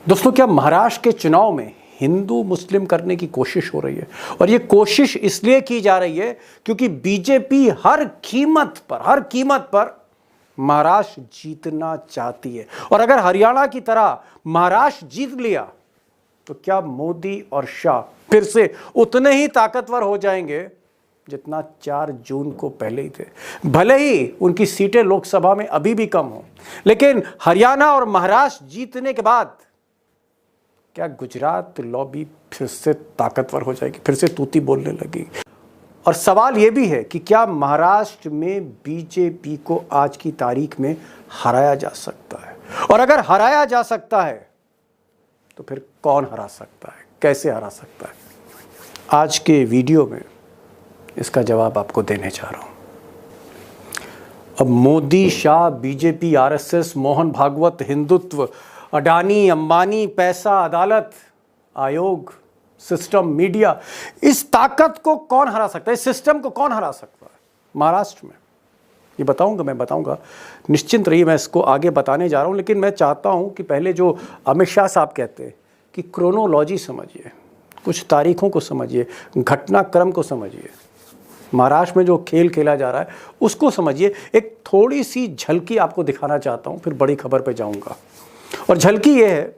दोस्तों, क्या महाराष्ट्र के चुनाव में हिंदू मुस्लिम करने की कोशिश हो रही है? और ये कोशिश इसलिए की जा रही है क्योंकि बीजेपी हर कीमत पर महाराष्ट्र जीतना चाहती है। और अगर हरियाणा की तरह महाराष्ट्र जीत लिया तो क्या मोदी और शाह फिर से उतने ही ताकतवर हो जाएंगे जितना 4 जून को पहले ही थे। भले ही उनकी सीटें लोकसभा में अभी भी कम हो, लेकिन हरियाणा और महाराष्ट्र जीतने के बाद क्या गुजरात लॉबी फिर से ताकतवर हो जाएगी, फिर से तूती बोलने लगेगी? और सवाल यह भी है कि क्या महाराष्ट्र में बीजेपी को आज की तारीख में हराया जा सकता है? और अगर हराया जा सकता है तो फिर कौन हरा सकता है, कैसे हरा सकता है? आज के वीडियो में इसका जवाब आपको देने जा रहा हूं। अब मोदी, शाह, बीजेपी, आरएसएस, मोहन भागवत, हिंदुत्व, अडानी, अंबानी, पैसा, अदालत, आयोग, सिस्टम, मीडिया, इस ताकत को कौन हरा सकता है? इस सिस्टम को कौन हरा सकता है महाराष्ट्र में? ये मैं बताऊंगा। निश्चिंत रहिए, मैं इसको आगे बताने जा रहा हूं। लेकिन मैं चाहता हूं कि पहले जो अमित शाह साहब कहते हैं कि क्रोनोलॉजी समझिए, कुछ तारीखों को समझिए, घटनाक्रम को समझिए, महाराष्ट्र में जो खेल खेला जा रहा है उसको समझिए। एक थोड़ी सी झलकी आपको दिखाना चाहता हूं, फिर बड़ी खबर पे जाऊंगा। और झलकी ये है,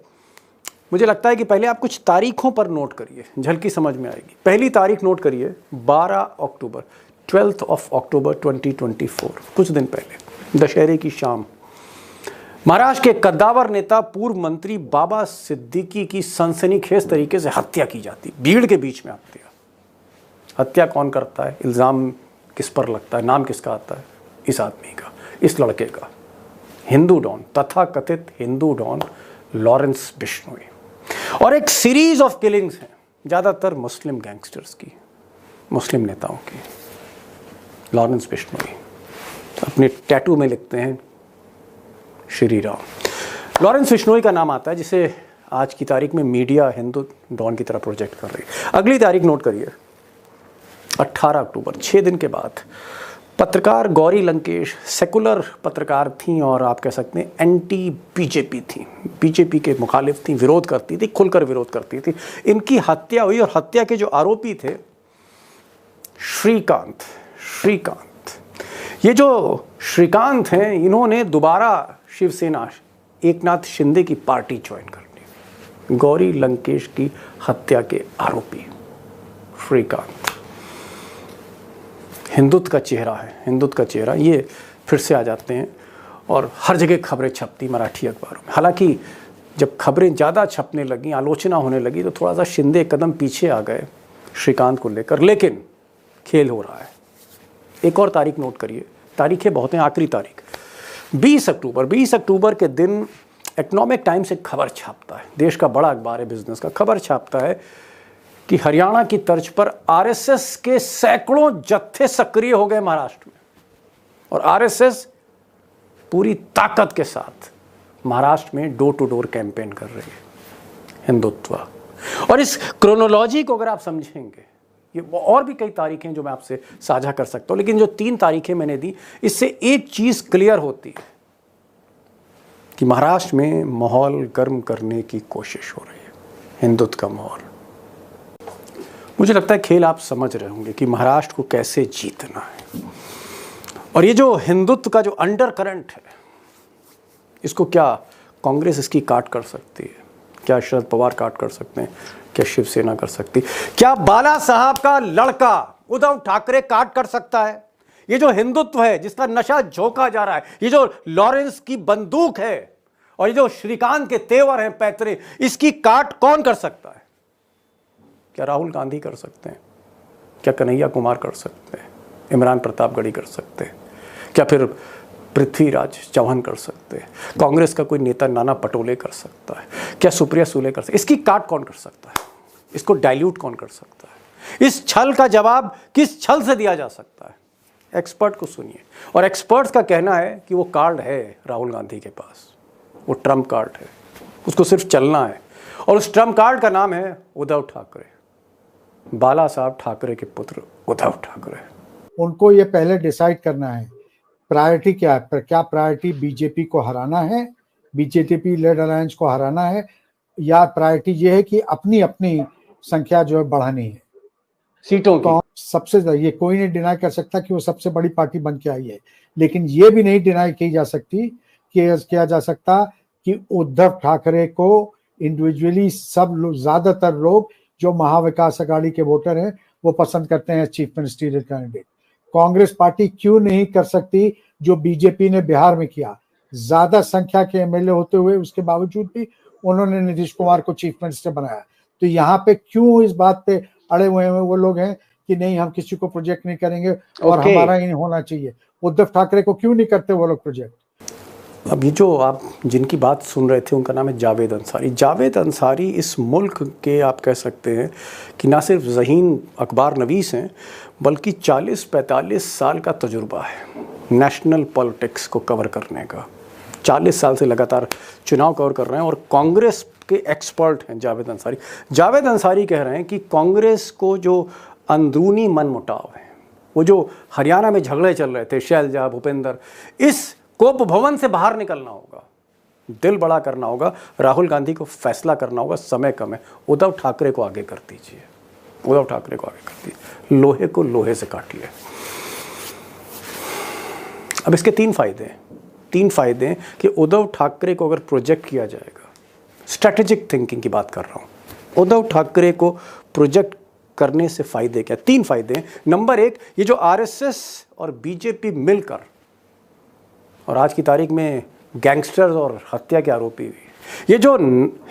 मुझे लगता है कि पहले आप कुछ तारीखों पर नोट करिए, झलकी समझ में आएगी। पहली तारीख नोट करिए, 12 अक्टूबर, 12th of October 2024, कुछ दिन पहले, दशहरे की शाम, महाराष्ट्र के कद्दावर नेता पूर्व मंत्री बाबा सिद्दीकी की सनसनीखेज तरीके से हत्या की जाती, भीड़ के बीच में हत्या कौन करता है? इल्ज़ाम किस पर लगता है? नाम किसका आता है? इस आदमी का, इस लड़के का, हिंदू डॉन, तथाकथित हिंदू डॉन लॉरेंस बिश्नोई। और एक सीरीज ऑफ किलिंग्स हैं, ज़्यादातर मुस्लिम गैंगस्टर्स की, मुस्लिम नेताओं की। लॉरेंस बिश्नोई अपने टैटू में लिखते हैं श्री राम। लॉरेंस बिश्नोई का नाम आता है, जिसे आज की तारीख में मीडिया हिंदू डॉन की तरह प्रोजेक्ट कर रही है। अगली तारीख नोट करिए, 18 अक्टूबर, 6 दिन के बाद, पत्रकार गौरी लंकेश सेकुलर पत्रकार थीं और आप कह सकते हैं एंटी बीजेपी थी, बीजेपी के मुखालिफ थी, विरोध करती थी, खुलकर विरोध करती थी। इनकी हत्या हुई और हत्या के जो आरोपी थे श्रीकांत, ये जो श्रीकांत हैं, इन्होंने दोबारा शिवसेना, एकनाथ शिंदे की पार्टी ज्वाइन कर ली। गौरी लंकेश की हत्या के आरोपी श्रीकांत हिंदुत्व का चेहरा है, हिंदुत्व का चेहरा। ये फिर से आ जाते हैं और हर जगह खबरें छपती मराठी अखबारों में। हालांकि जब खबरें ज़्यादा छपने लगी, आलोचना होने लगी, तो थोड़ा सा शिंदे एक कदम पीछे आ गए श्रीकांत को लेकर। लेकिन खेल हो रहा है। एक और तारीख नोट करिए, तारीखें बहुत हैं, आखिरी तारीख 20 अक्टूबर। 20 अक्टूबर के दिन इकोनॉमिक टाइम्स एक खबर छापता है, देश का बड़ा अखबार है बिजनेस का, खबर छापता है कि हरियाणा की तर्ज पर आरएसएस के सैकड़ों जत्थे सक्रिय हो गए महाराष्ट्र में। और आरएसएस पूरी ताकत के साथ महाराष्ट्र में डोर टू डोर कैंपेन कर रही है, हिंदुत्व। और इस क्रोनोलॉजी को अगर आप समझेंगे, ये और भी कई तारीखें जो मैं आपसे साझा कर सकता हूं, लेकिन जो 3 तारीखें मैंने दी, इससे एक चीज क्लियर होती है कि महाराष्ट्र में माहौल गर्म करने की कोशिश हो रही है, हिंदुत्व का माहौल। मुझे लगता है खेल आप समझ रहे होंगे कि महाराष्ट्र को कैसे जीतना है। और ये जो हिंदुत्व का जो अंडर करंट है, इसको क्या कांग्रेस इसकी काट कर सकती है? क्या शरद पवार काट कर सकते हैं? क्या शिवसेना कर सकती है? क्या बाला साहब का लड़का उद्धव ठाकरे काट कर सकता है? ये जो हिंदुत्व है, जिसका नशा झोंका जा रहा है, ये जो लॉरेंस की बंदूक है और ये जो श्रीकांत के तेवर हैं पैतरे, इसकी काट कौन कर सकता है? क्या राहुल गांधी कर सकते हैं? क्या कन्हैया कुमार कर सकते हैं? इमरान प्रतापगढ़ी कर सकते हैं? क्या फिर पृथ्वीराज चौहान कर सकते हैं? कांग्रेस का कोई नेता नाना पटोले कर सकता है? क्या सुप्रिया सुले कर सकते? इसकी काट कौन कर सकता है? इसको डाइल्यूट कौन कर सकता है? इस छल का जवाब किस छल से दिया जा सकता है? एक्सपर्ट को सुनिए। और एक्सपर्ट्स का कहना है कि वो कार्ड है राहुल गांधी के पास, वो ट्रम्प कार्ड है, उसको सिर्फ चलना है। और उस ट्रम्प कार्ड का नाम है उद्धव ठाकरे, बाला साहब ठाकरे के पुत्र उद्धव ठाकरे। उनको ये पहले डिसाइड करना है प्रायोरिटी क्या है। क्या प्रायोरिटी बीजेपी को हराना है, बीजेपी लेड अलायंस को हराना है, या प्रायोरिटी ये है कि अपनी अपनी संख्या जो है बढ़ानी है सीटों की। सबसे ये कोई नहीं डिनाई कर सकता कि वो सबसे बड़ी पार्टी बन के आई है, लेकिन ये भी नहीं डिनाई की जा सकती कि किया जा सकता कि उद्धव ठाकरे को इंडिविजुअली सब लोग, ज्यादातर लोग जो महाविकास अघाड़ी के वोटर हैं वो पसंद करते हैं chief ministerial candidate. Congress party क्यों नहीं कर सकती जो बीजेपी ने बिहार में किया, ज्यादा संख्या के एमएलए होते हुए उसके बावजूद भी उन्होंने नीतीश कुमार को चीफ मिनिस्टर बनाया। तो यहाँ पे क्यों इस बात पे अड़े हुए हैं वो लोग हैं कि नहीं हम किसी को प्रोजेक्ट नहीं करेंगे और हमारा ही होना चाहिए। उद्धव ठाकरे को क्यों नहीं करते वो लोग प्रोजेक्ट? अब ये जो आप जिनकी बात सुन रहे थे उनका नाम है जावेद अंसारी। जावेद अंसारी इस मुल्क के आप कह सकते हैं कि ना सिर्फ ज़हीन अखबार नवीस हैं बल्कि 40-45 साल का तजुर्बा है नेशनल पॉलिटिक्स को कवर करने का। 40 साल से लगातार चुनाव कवर कर रहे हैं और कांग्रेस के एक्सपर्ट हैं जावेद अंसारी। जावेद अंसारी कह रहे हैं कि कांग्रेस को जो अंदरूनी मनमुटाव है, वो जो हरियाणा में झगड़े चल रहे थे शैलजा भूपेंद्र, इस कोप भवन से बाहर निकलना होगा, दिल बड़ा करना होगा, राहुल गांधी को फैसला करना होगा, समय कम है, उद्धव ठाकरे को आगे कर दीजिए, उद्धव ठाकरे को आगे कर दीजिए, लोहे को लोहे से काट लिया। अब इसके तीन फायदे हैं कि उद्धव ठाकरे को अगर प्रोजेक्ट किया जाएगा, स्ट्रैटेजिक थिंकिंग की बात कर रहा हूँ, उद्धव ठाकरे को प्रोजेक्ट करने से फायदे क्या? 3 फायदे हैं। नंबर 1, ये जो आरएसएस और बीजेपी मिलकर, और आज की तारीख में गैंगस्टर्स और हत्या के आरोपी भी, ये जो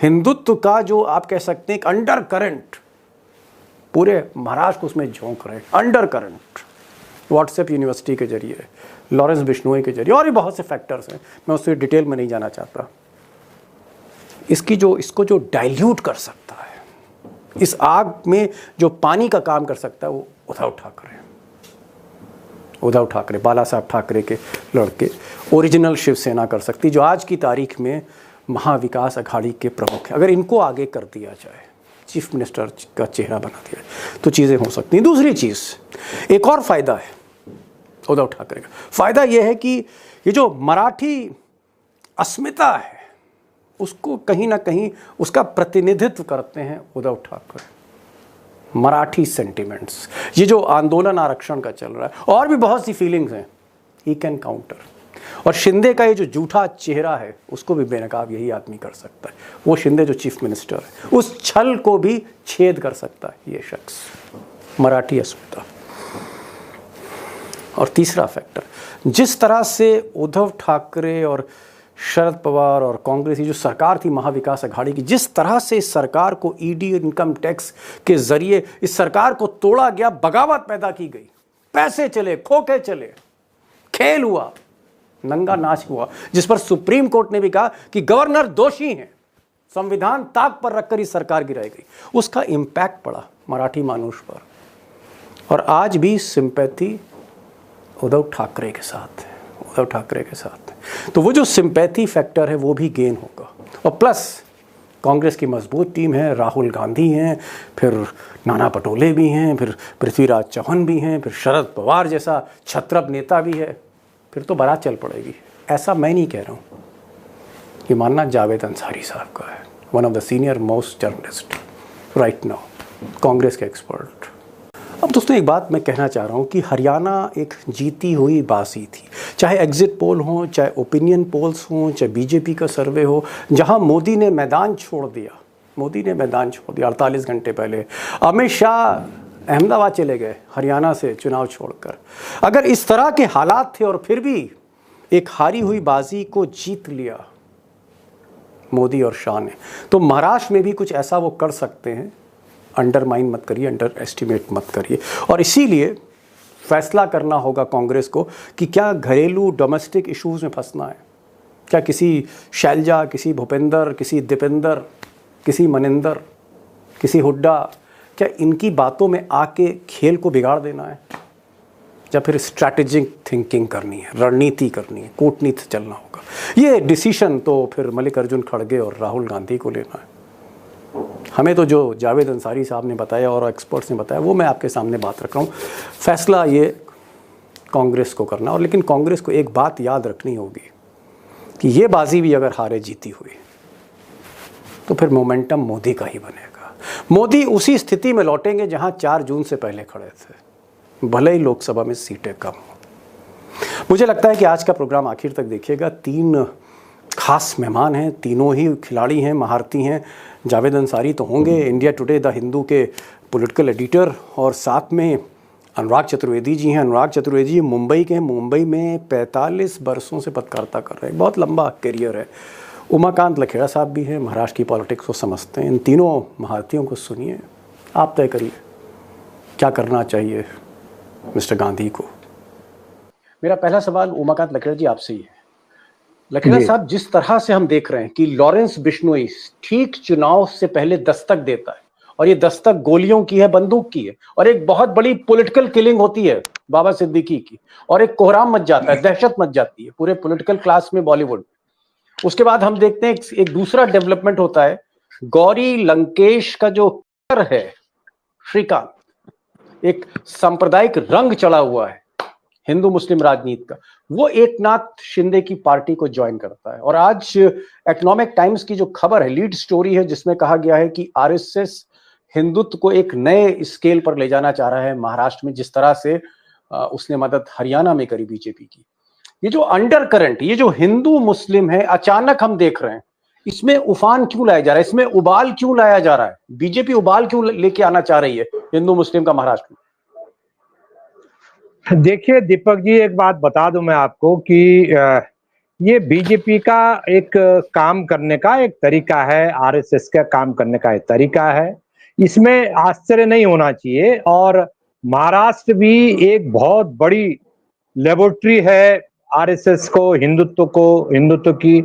हिंदुत्व का जो आप कह सकते हैं एक अंडर करंट पूरे महाराष्ट्र को उसमें झोंक रहे, अंडर करंट व्हाट्सएप यूनिवर्सिटी के जरिए, लॉरेंस बिश्नोई के जरिए, और भी बहुत से फैक्टर्स हैं, मैं उससे डिटेल में नहीं जाना चाहता। इसको जो डाइल्यूट कर सकता है, इस आग में जो पानी का काम कर सकता है, वो उद्धव ठाकरे, बाला साहब ठाकरे के लड़के, ओरिजिनल शिवसेना कर सकती, जो आज की तारीख में महाविकास अघाड़ी के प्रमुख हैं। अगर इनको आगे कर दिया जाए, चीफ मिनिस्टर का चेहरा बना दिया जाए, तो चीज़ें हो सकती हैं। दूसरी चीज़, एक और फायदा है उद्धव ठाकरे का, फायदा यह है कि ये जो मराठी अस्मिता है उसको कहीं ना कहीं उसका प्रतिनिधित्व करते हैं उद्धव ठाकरे। मराठी सेंटिमेंट्स, ये जो आंदोलन आरक्षण का चल रहा है, और भी बहुत सी फीलिंग्स हैं, ही कैन काउंटर। और शिंदे का ये जो झूठा चेहरा है उसको भी बेनकाब यही आदमी कर सकता है। वो शिंदे जो चीफ मिनिस्टर है, उस छल को भी छेद कर सकता है ये शख्स, मराठी अस्मिता। और तीसरा फैक्टर, जिस तरह से उद्धव ठाकरे और शरद पवार और कांग्रेस की जो सरकार थी महाविकास अघाड़ी की, जिस तरह से इस सरकार को ईडी इनकम टैक्स के जरिए इस सरकार को तोड़ा गया, बगावत पैदा की गई, पैसे चले, खोखे चले, खेल हुआ, नंगा नाच हुआ, जिस पर सुप्रीम कोर्ट ने भी कहा कि गवर्नर दोषी हैं, संविधान ताक पर रखकर इस सरकार गिराई गई, उसका इंपैक्ट पड़ा मराठी मानुष पर। और आज भी सिंपैथी उद्धव ठाकरे के साथ है, उद्धव ठाकरे के साथ। तो वो जो सिंपैथी फैक्टर है वो भी गेन होगा। और प्लस कांग्रेस की मजबूत टीम है, राहुल गांधी हैं, फिर नाना पटोले भी हैं, फिर पृथ्वीराज चौहान भी हैं, फिर शरद पवार जैसा छत्रप नेता भी है, फिर तो बारात चल पड़ेगी। ऐसा मैं नहीं कह रहा हूँ, ये मानना जावेद अंसारी साहब का है, one of the senior most journalist right now, Congress के एक्सपर्ट। अब दोस्तों एक बात मैं कहना चाह रहा हूँ कि हरियाणा एक जीती हुई बाजी थी, चाहे एग्जिट पोल हो, चाहे ओपिनियन पोल्स हों, चाहे बीजेपी का सर्वे हो, जहाँ मोदी ने मैदान छोड़ दिया, 48 घंटे पहले। अमित शाह अहमदाबाद चले गए हरियाणा से चुनाव छोड़कर। अगर इस तरह के हालात थे और फिर भी एक हारी हुई बाजी को जीत लिया मोदी और शाह ने, तो महाराष्ट्र में भी कुछ ऐसा वो कर सकते हैं। अंडरमाइन मत करिए, अंडर एस्टिमेट मत करिए। और इसीलिए फैसला करना होगा कांग्रेस को कि क्या घरेलू डोमेस्टिक इश्यूज में फंसना है, क्या किसी शैलजा, किसी भूपेंद्र, किसी दीपेंद्र, किसी मनिंदर, किसी हुड्डा, क्या इनकी बातों में आके खेल को बिगाड़ देना है, या फिर स्ट्रैटेजिक थिंकिंग करनी है, रणनीति करनी है, कूटनीति चलना होगा। ये डिसीजन तो फिर मल्लिकार्जुन खड़गे और राहुल गांधी को लेना है। हमें तो जो जावेद अंसारी साहब ने बताया और एक्सपर्ट्स ने बताया वो मैं आपके सामने बात रख रहा हूँ। फैसला ये कांग्रेस को करना, और लेकिन कांग्रेस को एक बात याद रखनी होगी कि ये बाजी भी अगर हारे जीती हुई तो फिर मोमेंटम मोदी का ही बनेगा। मोदी उसी स्थिति में लौटेंगे जहां 4 जून से पहले खड़े थे, भले ही लोकसभा में सीटें कम हो। मुझे लगता है कि आज का प्रोग्राम आखिर तक देखिएगा। 3 खास मेहमान हैं, तीनों ही खिलाड़ी हैं, महारथी हैं। जावेद अंसारी तो होंगे, इंडिया टुडे द हिंदू के पॉलिटिकल एडिटर, और साथ में अनुराग चतुर्वेदी जी हैं। अनुराग चतुर्वेदी जी मुंबई के हैं, मुंबई में 45 बरसों से पत्रकारिता कर रहे हैं, बहुत लंबा करियर है। उमाकांत लखेड़ा साहब भी हैं, महाराष्ट्र की पॉलिटिक्स को समझते हैं। इन तीनों महारथियों को सुनिए, आप तय करिए क्या करना चाहिए मिस्टर गांधी को। मेरा पहला सवाल उमाकांत लखेड़ा जी आपसे ही है। लखेड़ा साहब, जिस तरह से हम देख रहे हैं कि लॉरेंस बिश्नोई ठीक चुनाव से पहले दस्तक देता है, और ये दस्तक गोलियों की है, बंदूक की है, और एक बहुत बड़ी पॉलिटिकल किलिंग होती है बाबा सिद्दीकी की, और एक कोहराम मच जाता है, दहशत मच जाती है पूरे पॉलिटिकल क्लास में बॉलीवुड। उसके बाद हम देखते हैं एक दूसरा डेवलपमेंट होता है, गौरी लंकेश का जो है श्रीकांत, एक सांप्रदायिक रंग चढ़ा हुआ है हिंदू मुस्लिम राजनीति का, वो एकनाथ शिंदे की पार्टी को ज्वाइन करता है। और आज इकोनॉमिक टाइम्स की जो खबर है, लीड स्टोरी है, जिसमें कहा गया है कि आरएसएस हिंदुत्व को एक नए स्केल पर ले जाना चाह रहा है महाराष्ट्र में, जिस तरह से उसने मदद हरियाणा में करी बीजेपी की। ये जो अंडर करंट, ये जो हिंदू मुस्लिम है, अचानक हम देख रहे हैं, इसमें उफान क्यों लाया जा रहा है, इसमें उबाल क्यों लाया जा रहा है? बीजेपी उबाल क्यों लेके आना चाह रही है हिंदू मुस्लिम का महाराष्ट्र में? देखिए दीपक जी, एक बात बता दूं मैं आपको कि ये बीजेपी का एक काम करने का एक तरीका है, आरएसएस का काम करने का एक तरीका है, इसमें आश्चर्य नहीं होना चाहिए। और महाराष्ट्र भी एक बहुत बड़ी लेबोरेटरी है आरएसएस को, हिंदुत्व की।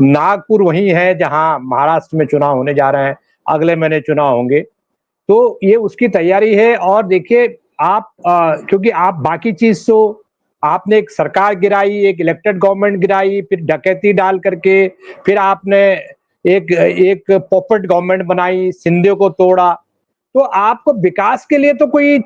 नागपुर वही है जहां महाराष्ट्र में चुनाव होने जा रहे हैं, अगले महीने चुनाव होंगे, तो ये उसकी तैयारी है। और देखिए आप क्योंकि आप बाकी चीज तो आपने एक सरकार गिराई, एक इलेक्टेड गवर्नमेंट गिराई, फिर डकैती डाल करके फिर आपने एक पॉपेट गवर्नमेंट बनाई, शिंदे को तोड़ा। तो आपको विकास के लिए तो कोई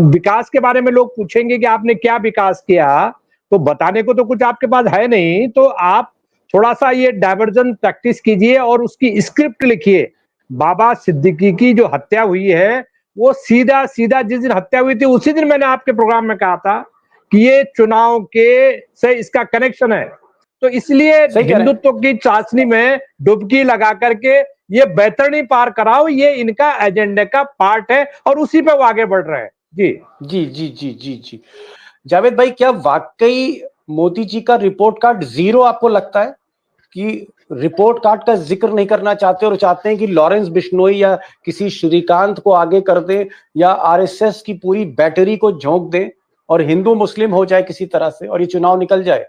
विकास के बारे में लोग पूछेंगे कि आपने क्या विकास किया, तो बताने को तो कुछ आपके पास है नहीं। तो आप थोड़ा सा ये डाइवर्जन प्रैक्टिस कीजिए और उसकी स्क्रिप्ट लिखिए। बाबा सिद्दीकी की जो हत्या हुई है, वो सीधा जिस दिन हत्या हुई थी उसी दिन मैंने आपके प्रोग्राम में कहा था कि ये चुनाव के से इसका कनेक्शन है। तो इसलिए हिंदुत्व की चाशनी में डुबकी लगा करके ये बैतरणी पार कराओ, ये इनका एजेंडे का पार्ट है और उसी पे वो आगे बढ़ रहे हैं। जी जी जी जी जी जी जावेद भाई, क्या वाकई मोदी जी का रिपोर्ट कार्ड जीरो आपको लगता है कि रिपोर्ट कार्ड का जिक्र नहीं करना चाहते और चाहते हैं कि लॉरेंस बिश्नोई या किसी श्रीकांत को आगे कर दे, या आरएसएस की पूरी बैटरी को झोंक दे और हिंदू मुस्लिम हो जाए किसी तरह से और ये चुनाव निकल जाए?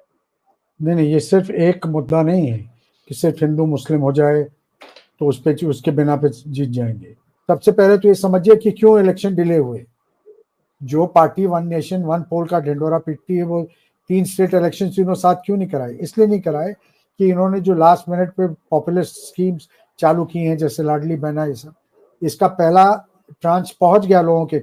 नहीं, ये सिर्फ एक मुद्दा नहीं है कि सिर्फ हिंदू मुस्लिम हो जाए तो उसके बिना पे जीत जाएंगे। सबसे पहले तो ये समझिए कि क्यों इलेक्शन डिले हुए। जो पार्टी वन नेशन वन पोल का ढिंडोरा पीटती है, वो 3 स्टेट इलेक्शन तीनों साथ क्यों नहीं कराए? इसलिए नहीं कराए कि इन्होंने जो लास्ट मिनट पे पॉपुलर स्कीम्स चालू की हैं, जैसे लाडली बहना, ये सब, इसका पहला ट्रांच पहुंच गया लोगों के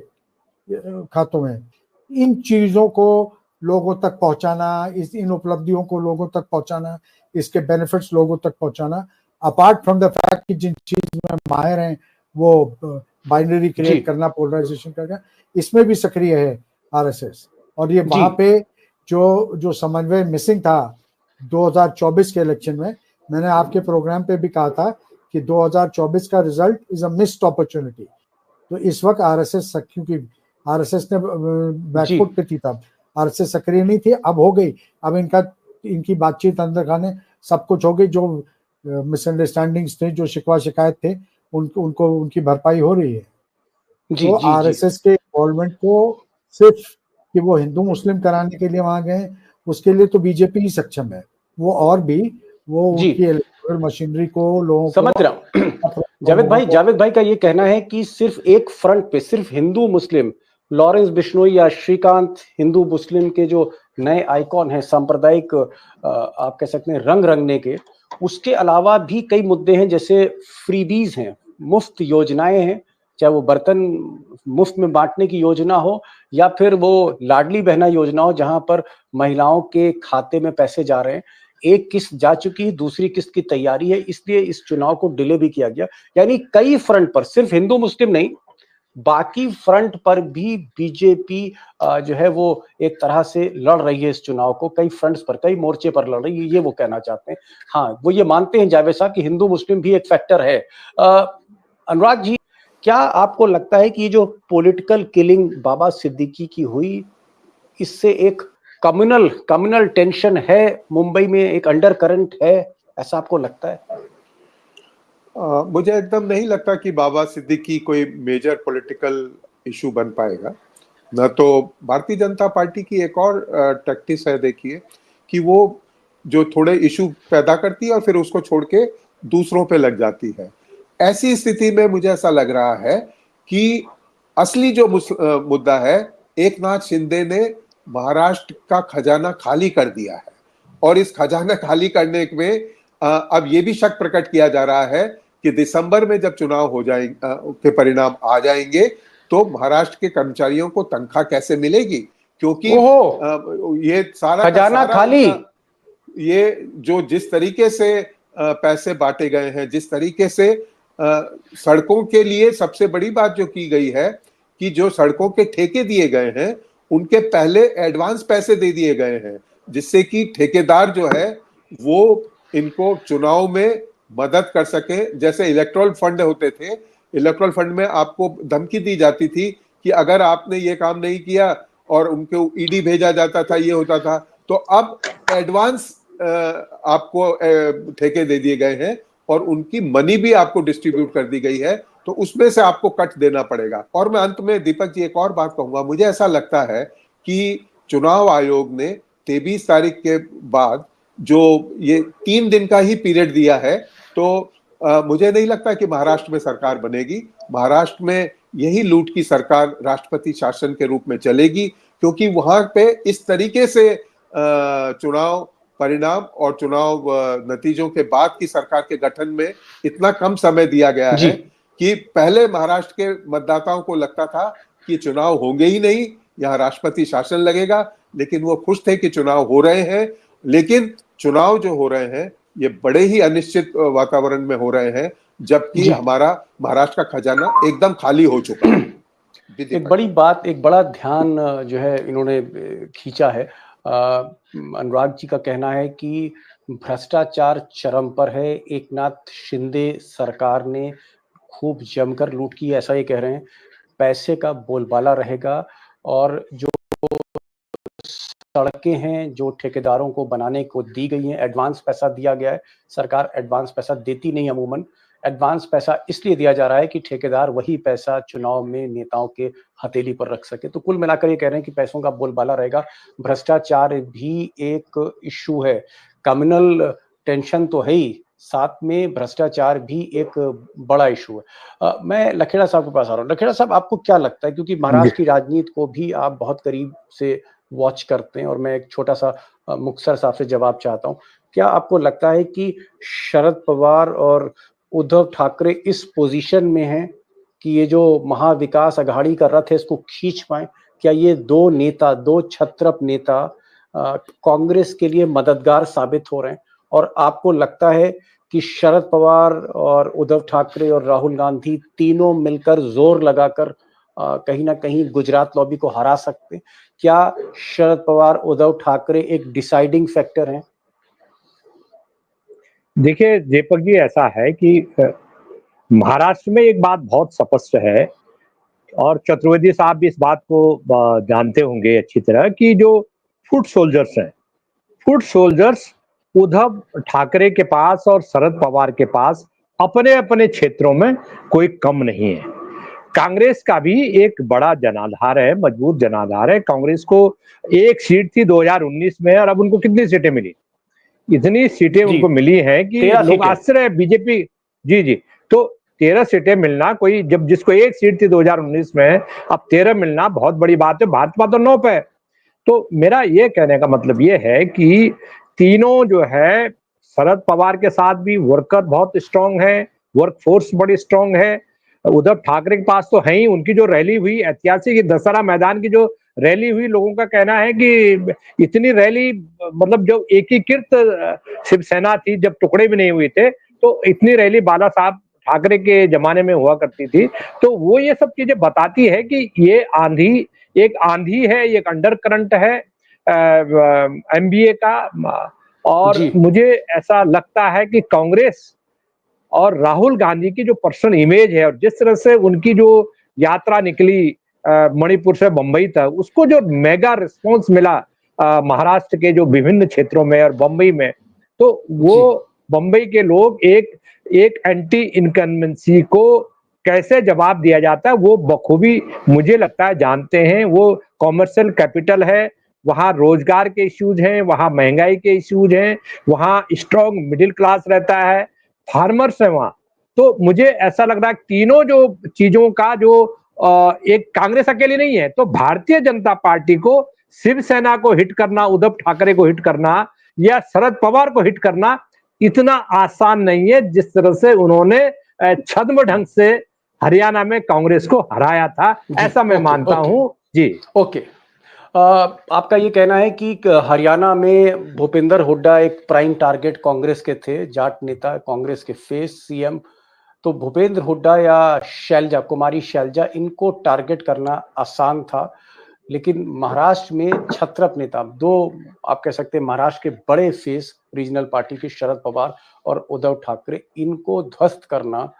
खातों में। इन चीजों को लोगों तक पहुंचाना, इन उपलब्धियों को लोगों तक पहुंचाना, इसके बेनिफिट्स लोगों तक पहुंचाना, अपार्ट फ्रॉम द फैक्ट कि जिन चीज में माहिर हैं वो बाइनरी क्रिएट करना, पोलराइजेशन करना, इसमें भी सक्रिय है आरएसएस। और ये वहां पे जो समन्वय मिसिंग था 2024 के इलेक्शन में, मैंने आपके प्रोग्राम पे भी कहा था कि 2024 का result is a missed opportunity. तो इस वक्त आरएसएस, क्योंकि आरएसएस ने बैकफुट पे थी, तब आरएसएस सक्रिय नहीं थी, अब हो गई। अब इनकी बातचीत अंदर खाने सब कुछ हो गई। जो मिसअंडरस्टैंडिंग्स थे, जो शिकवा शिकायत थे, उनको उनकी भरपाई हो रही है। तो आरएसएस के इन्वॉल्वमेंट को सिर्फ कि वो हिंदू मुस्लिम कराने के लिए वहां गए, उसके लिए तो बीजेपी ही सक्षम है। वो और भी वो उनकी इलेक्टोरल मशीनरी को लोगों समझ रहा हूं। जावेद भाई का ये कहना है कि सिर्फ एक फ्रंट पे, सिर्फ हिंदू मुस्लिम, लॉरेंस बिश्नोई या श्रीकांत हिंदू मुस्लिम के जो नए आइकॉन हैं, सांप्रदायिक आप कह सकते हैं रंग रंगने के, उसके अलावा भी कई मुद्दे हैं, जैसे फ्रीबीज हैं, मुफ्त योजनाएं हैं, चाहे वो बर्तन मुफ्त में बांटने की योजना हो या फिर वो लाडली बहना योजना हो जहां पर महिलाओं के खाते में पैसे जा रहे हैं। एक किस्त जा चुकी है, दूसरी किस्त की तैयारी है, इसलिए इस चुनाव को डिले भी किया गया। यानी कई फ्रंट पर, सिर्फ हिंदू मुस्लिम नहीं, बाकी फ्रंट पर भी बीजेपी जो है वो एक तरह से लड़ रही है इस चुनाव को, कई फ्रंट्स पर, कई मोर्चे पर लड़ रही है, ये वो कहना चाहते हैं। हाँ, वो ये मानते हैं जावेद साहब कि हिंदू मुस्लिम भी एक फैक्टर है। अनुराग जी, क्या आपको लगता है कि ये जो पॉलिटिकल किलिंग बाबा सिद्दीकी की हुई, इससे एक कम्युनल टेंशन है मुंबई में, एक अंडर करंट है, ऐसा आपको लगता है? मुझे एकदम नहीं लगता कि बाबा सिद्दीकी कोई मेजर पॉलिटिकल इशू बन पाएगा। न तो भारतीय जनता पार्टी की एक और टैक्टिस है, देखिए, कि वो जो थोड़े इशू पैदा करती है और फिर उसको छोड़ के दूसरों पे लग जाती है। ऐसी स्थिति में मुझे ऐसा लग रहा है कि असली जो मुद्दा है, एकनाथ शिंदे ने महाराष्ट्र का खजाना खाली कर दिया है, और इस खजाना खाली करने में अब ये भी शक प्रकट किया जा रहा है कि दिसंबर में जब चुनाव हो जाएंगे के परिणाम आ जाएंगे तो महाराष्ट्र के कर्मचारियों को तनख्वाह कैसे मिलेगी, क्योंकि ये सारा खजाना खाली, ये जो जिस तरीके से पैसे बांटे गए हैं, जिस तरीके से सड़कों के लिए सबसे बड़ी बात जो की गई है कि जो सड़कों के ठेके दिए गए हैं उनके पहले एडवांस पैसे दे दिए गए हैं, जिससे कि ठेकेदार जो है वो इनको चुनाव में मदद कर सके। जैसे इलेक्टोरल फंड होते थे, इलेक्टोरल फंड में आपको धमकी दी जाती थी कि अगर आपने ये काम नहीं किया और उनको ईडी भेजा जाता था, ये होता था। तो अब एडवांस आपको ठेके दे दिए गए हैं और उनकी मनी भी आपको डिस्ट्रीब्यूट कर दी गई है, तो उसमें से आपको कट देना पड़ेगा। और मैं अंत में दीपक जी एक और बात कहूंगा, मुझे ऐसा लगता है कि चुनाव आयोग ने 23 तारीख के बाद जो ये 3 दिन का ही पीरियड दिया है, तो मुझे नहीं लगता कि महाराष्ट्र में सरकार बनेगी। महाराष्ट्र में यही लूट की सरकार राष्ट्रपति शासन के रूप में चलेगी, क्योंकि वहां पे इस तरीके से चुनाव परिणाम और चुनाव नतीजों के बाद की सरकार के गठन में इतना कम समय दिया गया है कि पहले महाराष्ट्र के मतदाताओं को लगता था कि चुनाव होंगे ही नहीं, यहाँ राष्ट्रपति शासन लगेगा, लेकिन वो खुश थे कि चुनाव हो रहे हैं। लेकिन चुनाव जो हो रहे हैं ये बड़े ही अनिश्चित वातावरण में हो रहे हैं, जबकि हमारा महाराष्ट्र का खजाना एकदम खाली हो चुका है। एक बड़ी बात, एक बड़ा ध्यान जो है इन्होंने खींचा है। अनुराग जी का कहना है कि भ्रष्टाचार चरम पर है, एकनाथ शिंदे सरकार ने खूब जमकर लूट की, ऐसा ये कह रहे हैं। पैसे का बोलबाला रहेगा और जो सड़कें हैं जो ठेकेदारों को बनाने को दी गई हैं, एडवांस पैसा दिया गया है। सरकार एडवांस पैसा देती नहीं अमूमन, एडवांस पैसा इसलिए दिया जा रहा है कि ठेकेदार वही पैसा चुनाव में नेताओं के हथेली पर रख सके। तो कुल मिलाकर ये कह रहे हैं कि पैसों का बोलबाला रहेगा। भ्रष्टाचार भी एक इश्यू है, कम्युनल टेंशन तो है ही, साथ में भ्रष्टाचार भी एक बड़ा इशू है। मैं लखेड़ा साहब के पास आ रहा हूँ। लखेड़ा साहब, आपको क्या लगता है, क्योंकि महाराष्ट्र की राजनीति को भी आप बहुत करीब से वॉच करते हैं, और मैं एक छोटा सा मुक्तसर साहब से जवाब चाहता हूँ, क्या आपको लगता है कि शरद पवार और उद्धव ठाकरे इस पोजीशन में हैं कि ये जो महाविकास अघाड़ी का रथ है इसको खींच पाए? क्या ये दो नेता, दो छत्रप नेता कांग्रेस के लिए मददगार साबित हो रहे हैं? और आपको लगता है कि शरद पवार और उद्धव ठाकरे और राहुल गांधी तीनों मिलकर जोर लगाकर कहीं ना कहीं गुजरात लॉबी को हरा सकते हैं? क्या शरद पवार, उद्धव ठाकरे एक डिसाइडिंग फैक्टर हैं? देखिए दीपक जी, ऐसा है कि महाराष्ट्र में एक बात बहुत स्पष्ट है, और चतुर्वेदी साहब भी इस बात को जानते होंगे अच्छी तरह, कि जो फुट सोल्जर्स हैं, फुट सोल्जर्स उद्धव ठाकरे के पास और शरद पवार के पास अपने अपने क्षेत्रों में कोई कम नहीं है। कांग्रेस का भी एक बड़ा जनाधार है, मजबूत जनाधार है। कांग्रेस को एक सीट थी 2019 में, और अब उनको कितनी सीटें मिली? इतनी सीटें उनको मिली हैं कि लोग आश्चर्य। बीजेपी जी, तो 13 सीटें मिलना, कोई जब जिसको एक सीट थी 2019 में, अब 13 मिलना बहुत बड़ी बात है। भाजपा तो 9 पे। तो मेरा ये कहने का मतलब ये है कि तीनों जो है, शरद पवार के साथ भी वर्कर बहुत स्ट्रांग है, वर्क फोर्स बड़ी स्ट्रांग है। उद्धव ठाकरे के पास तो है ही, उनकी जो रैली हुई ऐतिहासिक दशहरा मैदान की जो रैली हुई, लोगों का कहना है कि इतनी रैली, मतलब जो एकीकृत शिवसेना थी, जब टुकड़े भी नहीं हुए थे, तो इतनी रैली बाला साहब ठाकरे के जमाने में हुआ करती थी। तो वो ये सब चीजें बताती है कि ये एक आंधी है, एक अंडर करंट है एमबीए का। और जी मुझे ऐसा लगता है कि कांग्रेस और राहुल गांधी की जो पर्सनल इमेज है, और जिस तरह से उनकी जो यात्रा निकली मणिपुर से बंबई तक, उसको जो मेगा रिस्पॉन्स मिला महाराष्ट्र के जो विभिन्न क्षेत्रों में और बंबई में, तो वो बंबई के लोग एक एंटी इनकम्बेंसी को कैसे जवाब दिया जाता है वो बखूबी मुझे लगता है जानते हैं। वो कॉमर्शियल कैपिटल है, वहां रोजगार के इश्यूज हैं, वहां महंगाई के इश्यूज हैं, वहां स्ट्रॉन्ग मिडिल क्लास रहता है, फार्मर्स है वहां। तो मुझे ऐसा लग रहा है तीनों जो चीजों का जो एक कांग्रेस अकेली नहीं है, तो भारतीय जनता पार्टी को शिवसेना को हिट करना, उद्धव ठाकरे को हिट करना या शरद पवार को हिट करना इतना आसान नहीं है, जिस तरह से उन्होंने छद्म ढंग से हरियाणा में कांग्रेस को हराया था, ऐसा मैं मानता हूं जी। ओके, आपका ये कहना है कि हरियाणा में भूपेंद्र हुड्डा एक प्राइम टारगेट कांग्रेस के थे, जाट नेता, कांग्रेस के फेस सीएम, तो भूपेंद्र हुड्डा या शैलजा, कुमारी शैलजा, इनको टारगेट करना आसान था। लेकिन महाराष्ट्र में छत्रप नेता, दो आप कह सकते हैं महाराष्ट्र के बड़े फेस रीजनल पार्टी के शरद पवार और उद्धव ठाकरे, इनको ध्वस्त करना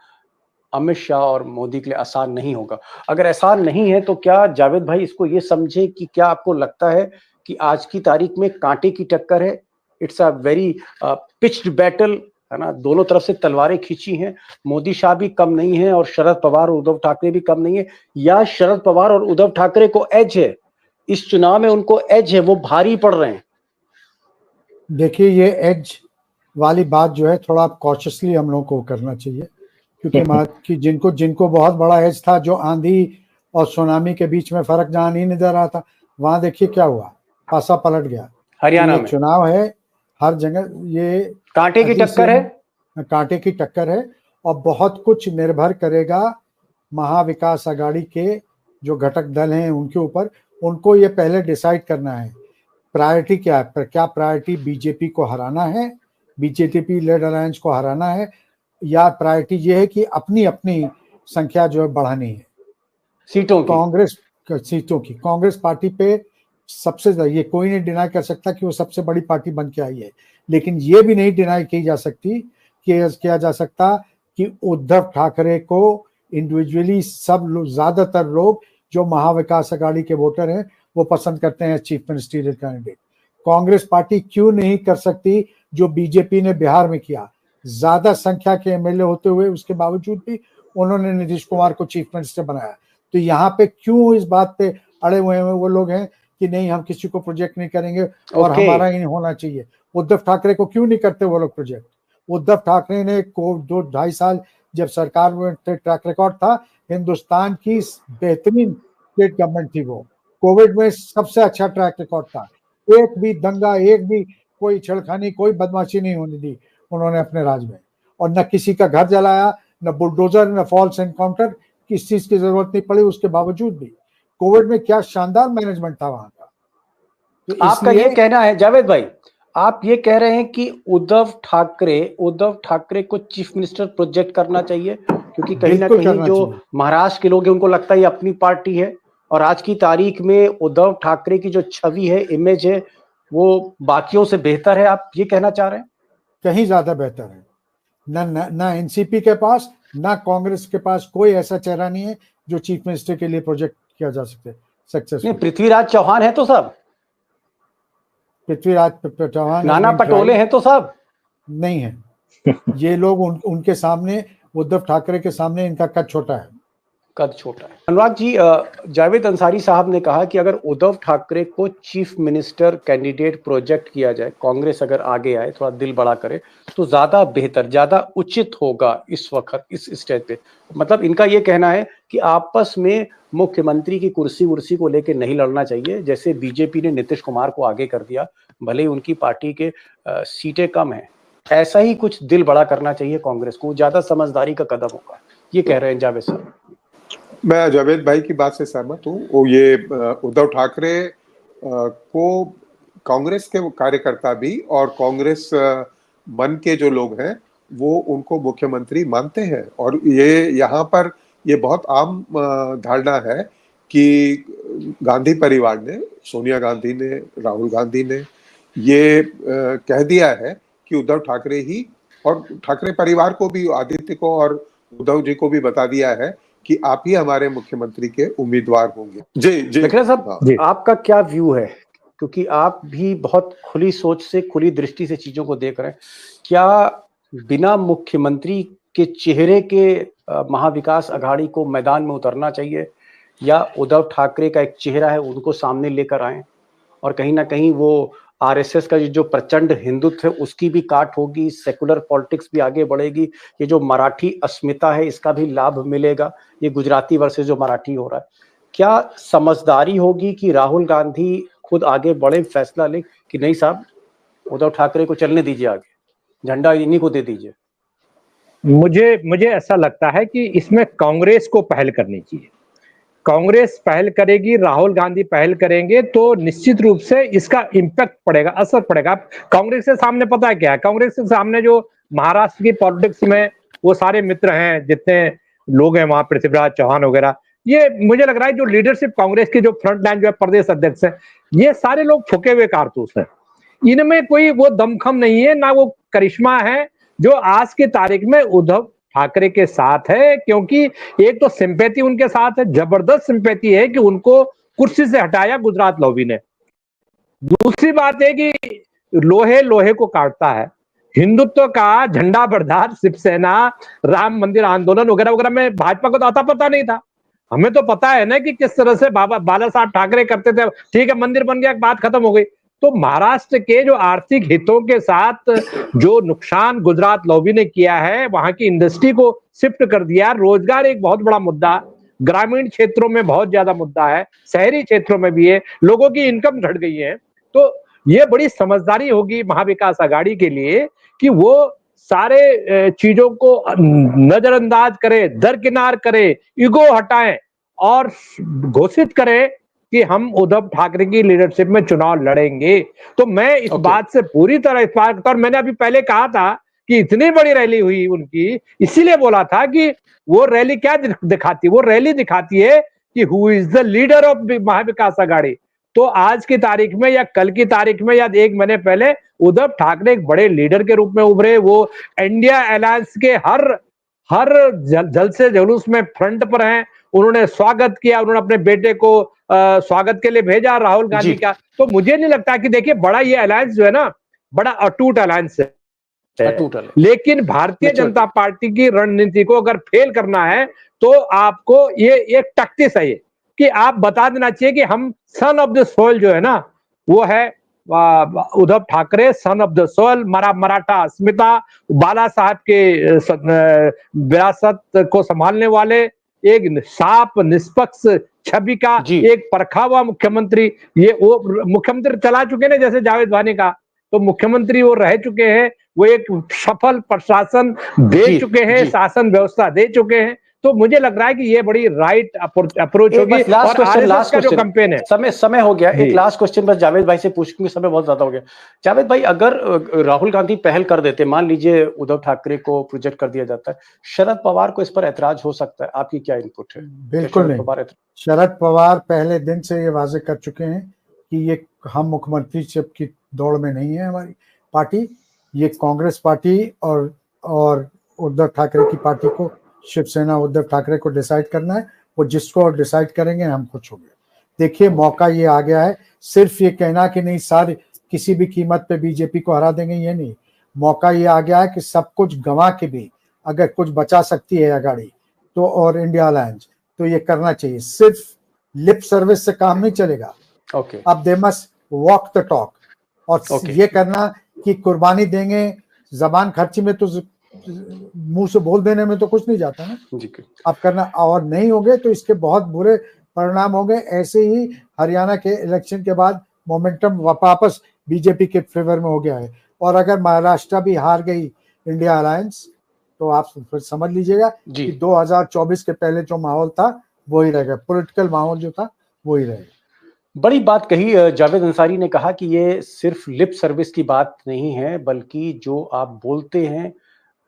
अमित शाह और मोदी के लिए आसान नहीं होगा। अगर आसान नहीं है तो क्या जावेद भाई इसको ये समझे कि क्या आपको लगता है कि आज की तारीख में कांटे की टक्कर है, it's a very pitched battle, है ना, दोनों तरफ से तलवारें खींची हैं, मोदी शाह भी कम नहीं है और शरद पवार और उद्धव ठाकरे भी कम नहीं है, या शरद पवार और उद्धव ठाकरे को एज है, इस चुनाव में उनको एज है, वो भारी पड़ रहे हैं? देखिए, ये एज वाली बात जो है थोड़ा कॉशियसली हम लोगों को करना चाहिए, क्योंकि जिनको बहुत बड़ा एज था, जो आंधी और सुनामी के बीच में फर्क जहां नहीं नजर रहा था, वहां देखिए क्या हुआ, पासा पलट गया। हरियाणा में चुनाव है, हर जगह ये कांटे की टक्कर है, कांटे की टक्कर है, और बहुत कुछ निर्भर करेगा महाविकास आघाड़ी के जो घटक दल हैं उनके ऊपर। उनको ये पहले डिसाइड करना है प्रायोरिटी क्या है। क्या प्रायोरिटी बीजेपी को हराना है, बीजेपी लेड अलायंस को हराना है, या प्रायोरिटी ये है कि अपनी अपनी संख्या जो है बढ़ानी है सीटों की। कांग्रेस पार्टी पे सबसे, ये कोई नहीं डिनाई कर सकता कि वो सबसे बड़ी पार्टी बन के आई है, लेकिन ये भी नहीं डिनाई की जा सकती किया जा सकता कि उद्धव ठाकरे को इंडिविजुअली सब लोग, ज्यादातर लोग जो महाविकास आघाड़ी के वोटर हैं वो पसंद करते हैं chief ministerial candidate. Congress party क्यों नहीं कर सकती जो बीजेपी ने बिहार में किया, ज्यादा संख्या के एमएलए होते हुए उसके बावजूद भी उन्होंने नीतीश कुमार को चीफ मिनिस्टर बनाया। तो यहाँ पे क्यों इस बात पे अड़े हुए हैं वो लोग हैं कि नहीं हम किसी को प्रोजेक्ट नहीं करेंगे और हमारा ही होना चाहिए। उद्धव ठाकरे को क्यों नहीं करते वो लोग प्रोजेक्ट? उद्धव ठाकरे ने 2-2.5 साल जब सरकार में ट्रैक रिकॉर्ड था, हिंदुस्तान की बेहतरीन स्टेट गवर्नमेंट थी वो, कोविड में सबसे अच्छा ट्रैक रिकॉर्ड था, एक भी दंगा, एक भी कोई छेड़खानी, कोई बदमाशी नहीं होने दी उन्होंने अपने राज में, और न किसी का घर जलाया, न बुलडोजर, न फॉल्स एनकाउंटर, किस चीज की जरूरत नहीं पड़ी उसके बावजूद भी। कोविड में क्या शानदार मैनेजमेंट था वहां का। तो आपका ये कहना है जावेद भाई, आप ये कह रहे हैं कि उद्धव ठाकरे को चीफ मिनिस्टर प्रोजेक्ट करना चाहिए, क्योंकि कहीं ना कहीं जो महाराष्ट्र के लोग हैं उनको लगता है ये अपनी पार्टी है, और आज की तारीख में उद्धव ठाकरे की जो छवि है, इमेज है, वो बाकियों से बेहतर है, आप ये कहना चाह रहे हैं? कहीं ज्यादा बेहतर है। ना एनसीपी के पास, ना कांग्रेस के पास कोई ऐसा चेहरा नहीं है जो चीफ मिनिस्टर के लिए प्रोजेक्ट किया जा सके सक्सेसफुल। पृथ्वीराज चौहान है तो सब, पृथ्वीराज चौहान, नाना पटोले हैं तो सब नहीं है। ये लोग उनके सामने, उद्धव ठाकरे के सामने इनका कद छोटा है। अनुराग जी, जावेद अंसारी साहब ने कहा कि अगर उद्धव ठाकरे को चीफ मिनिस्टर कैंडिडेट प्रोजेक्ट किया जाए, कांग्रेस अगर आगे आए, थोड़ा दिल बड़ा करे, तो ज्यादा बेहतर, ज्यादा उचित होगा इस वक्त इस स्टेज पे। मतलब इनका ये कहना है कि आपस में मुख्यमंत्री की कुर्सी को लेकर नहीं लड़ना चाहिए, जैसे बीजेपी ने नीतीश कुमार को आगे कर दिया, भले ही उनकी पार्टी के सीटें कम है, ऐसा ही कुछ दिल बड़ा करना चाहिए कांग्रेस को, ज्यादा समझदारी का कदम होगा, ये कह रहे हैं जावेद साहब। मैं जावेद भाई की बात से सहमत हूँ। वो ये उद्धव ठाकरे को कांग्रेस के कार्यकर्ता भी और कांग्रेस मन के जो लोग हैं वो उनको मुख्यमंत्री मानते हैं। और ये यहाँ पर ये बहुत आम धारणा है कि गांधी परिवार ने, सोनिया गांधी ने, राहुल गांधी ने ये कह दिया है कि उद्धव ठाकरे ही, और ठाकरे परिवार को भी, आदित्य को और उद्धव जी को भी बता दिया है कि आप ही हमारे मुख्यमंत्री के उम्मीदवार होंगे। जी जी लखना साहब, हाँ। आपका क्या व्यू है, क्योंकि आप भी बहुत खुली सोच से, खुली दृष्टि से चीजों को देख रहे हैं। क्या बिना मुख्यमंत्री के चेहरे के महाविकास अघाड़ी को मैदान में उतरना चाहिए, या उद्धव ठाकरे का एक चेहरा है उनको सामने लेकर आए, और कहीं ना कहीं वो आरएसएस का जो प्रचंड हिंदुत्व है उसकी भी काट होगी, सेकुलर पॉलिटिक्स भी आगे बढ़ेगी, ये जो मराठी अस्मिता है इसका भी लाभ मिलेगा, ये गुजराती वर्सेस जो मराठी हो रहा है, क्या समझदारी होगी कि राहुल गांधी खुद आगे बढ़े, फैसला ले कि नहीं साहब उद्धव ठाकरे को चलने दीजिए, आगे झंडा इन्हीं को दे दीजिए? मुझे ऐसा लगता है कि इसमें कांग्रेस को पहल करनी चाहिए। कांग्रेस पहल करेगी, राहुल गांधी पहल करेंगे तो निश्चित रूप से इसका इंपैक्ट पड़ेगा, असर पड़ेगा। कांग्रेस के सामने पता है क्या है, कांग्रेस के सामने जो महाराष्ट्र की पॉलिटिक्स में वो सारे मित्र हैं, जितने लोग हैं वहां, पृथ्वीराज चौहान वगैरह, ये मुझे लग रहा है जो लीडरशिप कांग्रेस की जो फ्रंट लाइन जो है, प्रदेश अध्यक्ष है, ये सारे लोग फूके हुए कारतूस हैं। इनमें कोई वो दमखम नहीं है, ना वो करिश्मा है जो आज की तारीख में उद्धव ठाकरे के साथ है। क्योंकि एक तो सिंपैथी उनके साथ है, जबरदस्त सिंपैथी है कि उनको कुर्सी से हटाया गुजरात लॉबी ने। दूसरी बात है कि लोहे लोहे को काटता है। हिंदुत्व का झंडा बरदार शिवसेना, राम मंदिर आंदोलन वगैरह वगैरह में भाजपा को तो आता पता नहीं था। हमें तो पता है ना कि किस तरह से बाला साहब ठाकरे करते थे। ठीक है, मंदिर बन गया, बात खत्म हो गई। तो महाराष्ट्र के जो आर्थिक हितों के साथ जो नुकसान गुजरात लॉबी ने किया है, वहां की इंडस्ट्री को शिफ्ट कर दिया, रोजगार एक बहुत बड़ा मुद्दा, ग्रामीण क्षेत्रों में बहुत ज्यादा मुद्दा है, शहरी क्षेत्रों में भी है, लोगों की इनकम घट गई है। तो ये बड़ी समझदारी होगी महाविकास आघाड़ी के लिए कि वो सारे चीजों को नजरअंदाज करे, दरकिनार करे, ईगो हटाएं और घोषित करें कि हम उद्धव ठाकरे की लीडरशिप में चुनाव लड़ेंगे। तो मैं इस बात से पूरी तरह इत्तेफाक करता हूं। मैंने अभी पहले कहा था कि इतनी बड़ी रैली हुई उनकी, इसीलिए बोला था कि वो रैली क्या दिखाती है, वो रैली दिखाती है कि who is the leader of Maha Vikas Aghadi. तो आज की तारीख में या कल की तारीख में या एक महीने पहले उद्धव ठाकरे एक बड़े लीडर के रूप में उभरे। वो इंडिया अलायंस के हर जलसे जुलूस में फ्रंट पर हैं। उन्होंने स्वागत किया, उन्होंने अपने बेटे को स्वागत के लिए भेजा राहुल गांधी का। तो मुझे नहीं लगता कि देखिए बड़ा ये अलायंस जो है ना, बड़ा अटूट अलायंस है। लेकिन भारतीय जनता पार्टी की रणनीति को अगर फेल करना है तो आपको ये एक टैक्टिस है, ये कि आप बता देना चाहिए कि हम सन ऑफ द सोइल जो है ना, वो है Uddhav Thackeray, son of the soil, Maratha अस्मिता, बाला साहब के विरासत को संभालने वाले, एक साफ निष्पक्ष छवि का एक परखा हुआ मुख्यमंत्री। ये वो मुख्यमंत्री चला चुके ना, जैसे जावेद भाई ने कहा, तो मुख्यमंत्री वो रह चुके हैं, वो एक सफल प्रशासन दे चुके हैं, शासन व्यवस्था दे चुके हैं। तो मुझे लग रहा है कि ये बड़ी राइट अप्रोच होगी। और आरएसएस का जो कैंपेन है, समय हो गया, एक लास्ट क्वेश्चन बस जावेद भाई से पूछूंगी, समय बहुत ज्यादा हो गया। जावेद भाई, अगर राहुल गांधी पहल कर देते, मान लीजिए उद्धव ठाकरे को प्रोजेक्ट कर दिया जाता है, शरद पवार को इस पर ऐतराज हो सकता है, आपकी क्या इनपुट है? बिल्कुल नहीं। शरद पवार पहले दिन से ये वाजे कर चुके हैं कि ये हम मुख्यमंत्रीशिप की दौड़ में नहीं है हमारी पार्टी, ये कांग्रेस पार्टी और उद्धव ठाकरे की पार्टी को, शिवसेना उद्धव ठाकरे को डिसाइड करना है। वो जिसको डिसाइड करेंगे हम खुश होंगे। देखिए मौका ये आ गया है, सिर्फ ये कहना कि नहीं सारे किसी भी कीमत पे बीजेपी को हरा देंगे, ये नहीं। मौका ये आ गया है कि सब कुछ गंवा के भी अगर कुछ बचा सकती है आघाड़ी तो, और इंडिया अलायंस, तो ये करना चाहिए। सिर्फ लिप सर्विस से काम नहीं चलेगा। अब they must walk the talk. और ये करना कि कुर्बानी देंगे, जबान खर्ची में तो मुंह से बोल देने में तो कुछ नहीं जाता ना, अब करना, और नहीं होंगे तो इसके बहुत बुरे परिणाम होंगे। ऐसे ही हरियाणा के इलेक्शन के बाद मोमेंटम वापस बीजेपी के फेवर में हो गया है। और अगर महाराष्ट्र भी हार गई इंडिया अलायंस तो आप फिर समझ लीजिएगा कि 2024 के पहले जो माहौल था वही रहेगा, पॉलिटिकल माहौल जो था वही रहेगा। बड़ी बात कही जावेद अंसारी ने, कहा कि ये सिर्फ लिप सर्विस की बात नहीं है, बल्कि जो आप बोलते हैं,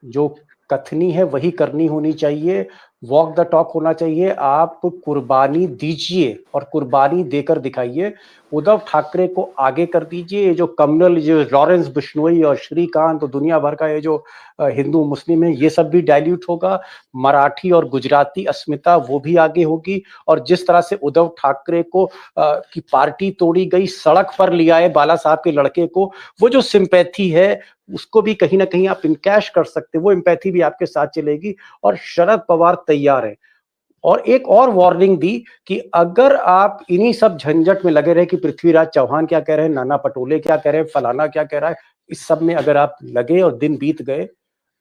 जो कथनी है वही करनी होनी चाहिए, वॉक द टॉक होना चाहिए। आप कुर्बानी दीजिए और कुर्बानी देकर दिखाइए। उद्धव ठाकरे को आगे कर दीजिए। ये जो कम्युनल, जो लॉरेंस बिश्नोई और श्रीकांत और दुनिया भर का ये जो हिंदू मुस्लिम है, ये सब भी डाइल्यूट होगा। मराठी और गुजराती अस्मिता वो भी आगे होगी। और जिस तरह से उद्धव ठाकरे को की पार्टी तोड़ी गई, सड़क पर लिया है बाला साहब के लड़के को, वो जो सिंपैथी है उसको भी कहीं ना कहीं आप इनकैश कर सकते, वो एम्पैथी भी आपके साथ चलेगी। और शरद पवार तैयार है। और एक और वार्निंग दी कि अगर आप इन्हीं सब झंझट में लगे रहे कि पृथ्वीराज चौहान क्या कह रहे हैं, नाना पटोले क्या कह रहे हैं, फलाना क्या कह रहा है, इस सब में अगर आप लगे और दिन बीत गए,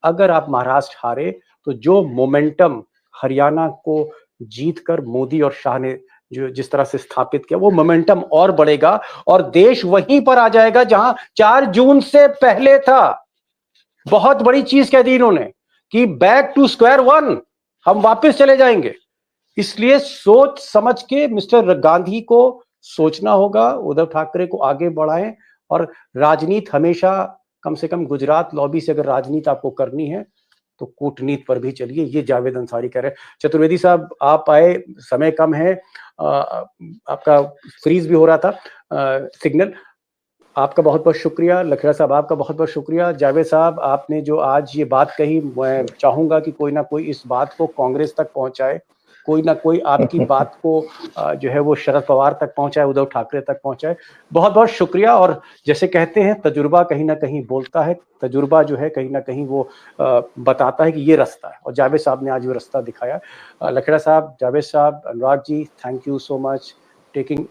अगर आप महाराष्ट्र हारे, तो जो मोमेंटम हरियाणा को जीतकर मोदी और शाह ने जो जिस तरह से स्थापित किया, वो मोमेंटम और बढ़ेगा और देश वहीं पर आ जाएगा जहां 4 जून से पहले था। बहुत बड़ी चीज कह दी इन्होंने कि बैक टू स्क्वायर वन, हम वापस चले जाएंगे। इसलिए सोच समझ के मिस्टर गांधी को सोचना होगा, उद्धव ठाकरे को आगे बढ़ाएं। और राजनीति हमेशा, कम से कम गुजरात लॉबी से अगर राजनीति आपको करनी है तो कूटनीति पर भी चलिए, ये जावेद अंसारी कह रहे हैं। चतुर्वेदी साहब आप आए, समय कम है, आपका फ्रीज भी हो रहा था सिग्नल, आपका बहुत बहुत शुक्रिया। लखेड़ा साहब आपका बहुत बहुत शुक्रिया। जावेद साहब आपने जो आज ये बात कही, मैं चाहूंगा कि कोई ना कोई इस बात को कांग्रेस तक पहुंचाए, कोई ना कोई आपकी बात को जो है वो शरद पवार तक पहुंचाए, उद्धव ठाकरे तक पहुंचाए। बहुत बहुत शुक्रिया। और जैसे कहते हैं तजुर्बा कहीं ना कहीं बोलता है, तजुर्बा जो है कहीं ना कहीं वो बताता है कि ये रास्ता है, और जावेद साहब ने आज वो रास्ता दिखाया। Lakhera sahab, Javed sahab, Anurag ji, thank you so much taking